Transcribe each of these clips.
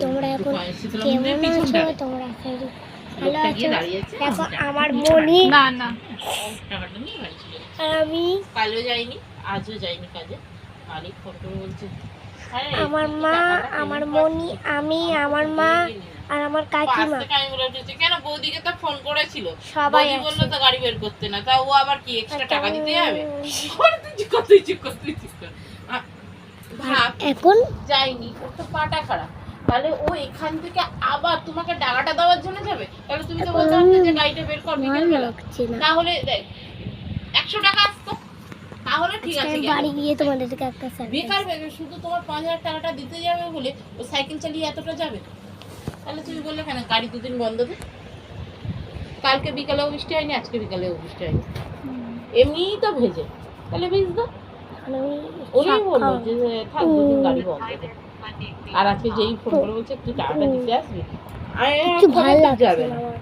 তোমরা এখন কেমন আছো? তোমরা ভালো আছো? দেখো আমার মনি না না আমি কালও যাইনি, আজও যাইনি কাজে। মালিক ফোন করে বলছে আমার মা, আমার মনি, আমি, আমার মা আর আমার কাকিমা কেন বৌদিকে তো ফোন করেছিল, সবাই বৌদি বললো তো গাড়ি বের করতে না, তা ও আবার কি এক্সট্রা টাকা দিতে যাবে? এখন যাইনি, ওর তো পাটা খারাপ, তাহলে ও এখান থেকে আবার তোমাকে টাকাটা দেওয়ার জন্য যাবে? তাহলে তুমি তো বলতে পারতে যে গাড়িটা বের কর বিকেলবেলা, তাহলে দেখ 100 টাকা আসতো, তাহলে ঠিক আছে। বাড়ি গিয়ে তোমাদেরকে একটা বেকার শুধু তোমার 5000 টাকাটা দিতে যাবে বলে ও সাইকেল চালিয়ে এতটা যাবে? তাহলে তুমি বললে কেন গাড়ি দুদিন বন্ধ দে? কালকে বিকালেও বৃষ্টি হয়নি, আজকে বিকালেও বৃষ্টি হয়নি, এমনিই তো ভেজে, তাহলে ভিজতো। ওই বললো যে থাক দুদিন গাড়ি বন্ধ দে। আর আজকে যেই ফোন করে বলছে একটু টাকাটা দিতে আসবি, কিছু ভালো লাগছে যাবে না না, আমার,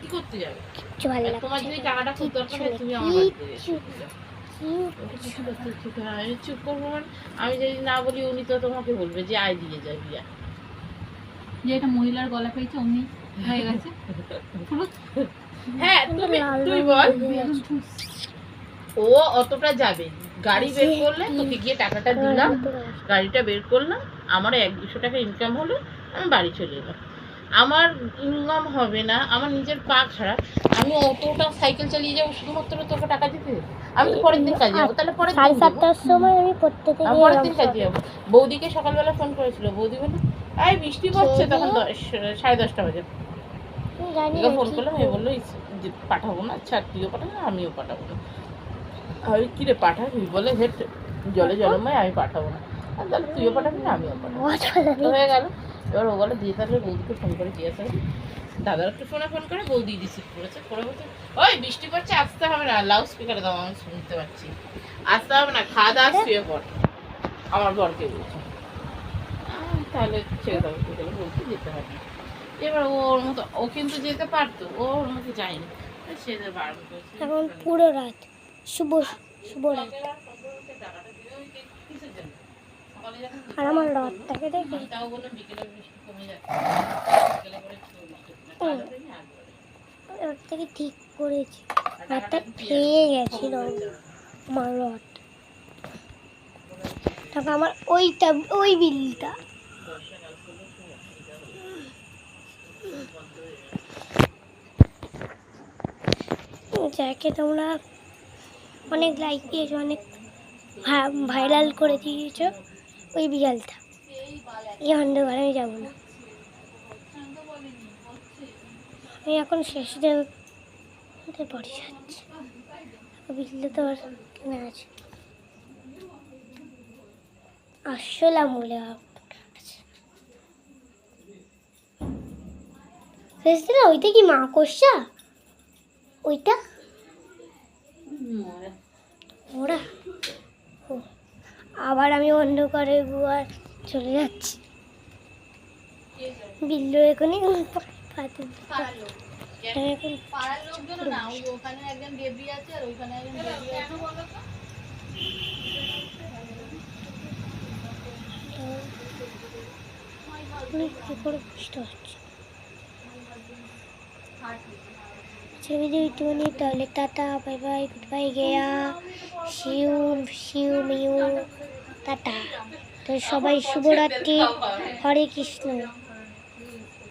কি করতে যাবে? কিছু ভালো লাগছে তোমার যদি টাকাটা খুব দরকার হয় তুমি আমার বাড়িতে এসো। চুপ করবো মানে আমি যদি না বলি উনি তো তোমাকে বলবে যে আয় দিয়ে যায় বিয়া। যে এটা মহিলার গলা পেয়েছে অমনি হয়ে গেছে। হ্যাঁ তুই বল, ও অতটা যাবে, গাড়ি বের করলে তোকে গিয়ে টাকাটা দিলাম, গাড়িটা বের করলাম, আমার 100-200 টাকা ইনকাম হলো, আমি বাড়ি চলে এলাম। আমার ইনকাম হবে না, আমার নিজের পা খারাপ, আমি অতটা সাইকেল চালিয়ে যাবো শুধুমাত্র তোকে টাকা দিতে? আমি তো পরের দিন কাজে যাবো, তাহলে পরের দিন 7:30টার সময় আমি পড়তে থেকে পরের দিন কাজে যাবো। বৌদিকে সকালবেলা ফোন করেছিল, বৌদি বললো এই বৃষ্টি পড়ছে, তখন 10:30 বাজে ফোন করলাম, আমি বললো পাঠাবো না, আচ্ছা তুইও পাঠাবো না আমিও পাঠাবো না। আমি কিরে পাঠাবি? বলে হেট জলে জলময় আমি পাঠাবো না। আর তাহলে তুইও পাঠাবি না আমিও পাঠাবো, হয়ে গেল। এবার ও বলে দিয়ে তাহলে বৌদিকে ফোন করে জিজ্ঞাসা করি, দাদার একটু ফোন করে বৌদি রিসিভ করেছে, করে বলছে ওই বৃষ্টি পড়ছে আসতে হবে না, লাউড স্পিকারে দাও আমি শুনতে পাচ্ছি, আসতে হবে না, খাওয়া দাওয়া শুয়ে পড়। আমার বরকে বলছে তাহলে ছেড়ে দেবো, বিকেলে বলতে যেতে হবে না। এবার ওর মতো ও কিন্তু যেতে পারতো, ওর মতো যায়নি, সে বারণ করেছে। এখন পুরো রাত, শুভ রাত, আর আমার রাতটাকে দেখে রাত থেকে ঠিক করেছি, রাতটা খেয়ে গেছিল আমার রথ, তখন আমার ওই বিলটা যাকে তোমরা অনেক লাইক দিয়েছো, অনেক ভাইরাল করে দিয়েছো, ওই বিড়ালটা এই অন্ধকারে আমি যাবো না, আমি এখন শেষ দিন পরে যাচ্ছি, বিড়ালটা তো আর কেনা আছে, আসলাম বলে ওইটা কি মাকড়সা? ওইটা ওরা আবার আমি অন্ধকারে গুয়ার চলে যাচ্ছি, বিল্লু এখনই পাড়ার লোকজন না, ওখানে একজন দেবী আছে আর ওইখানে একজন দেবী আছে। কি করে বুঝতে পারছি वीडियो इतनी ताले tata bye bye goodbye गया शिव मियू टाटा तो सबाई शुभ रात्रि हरे कृष्ण।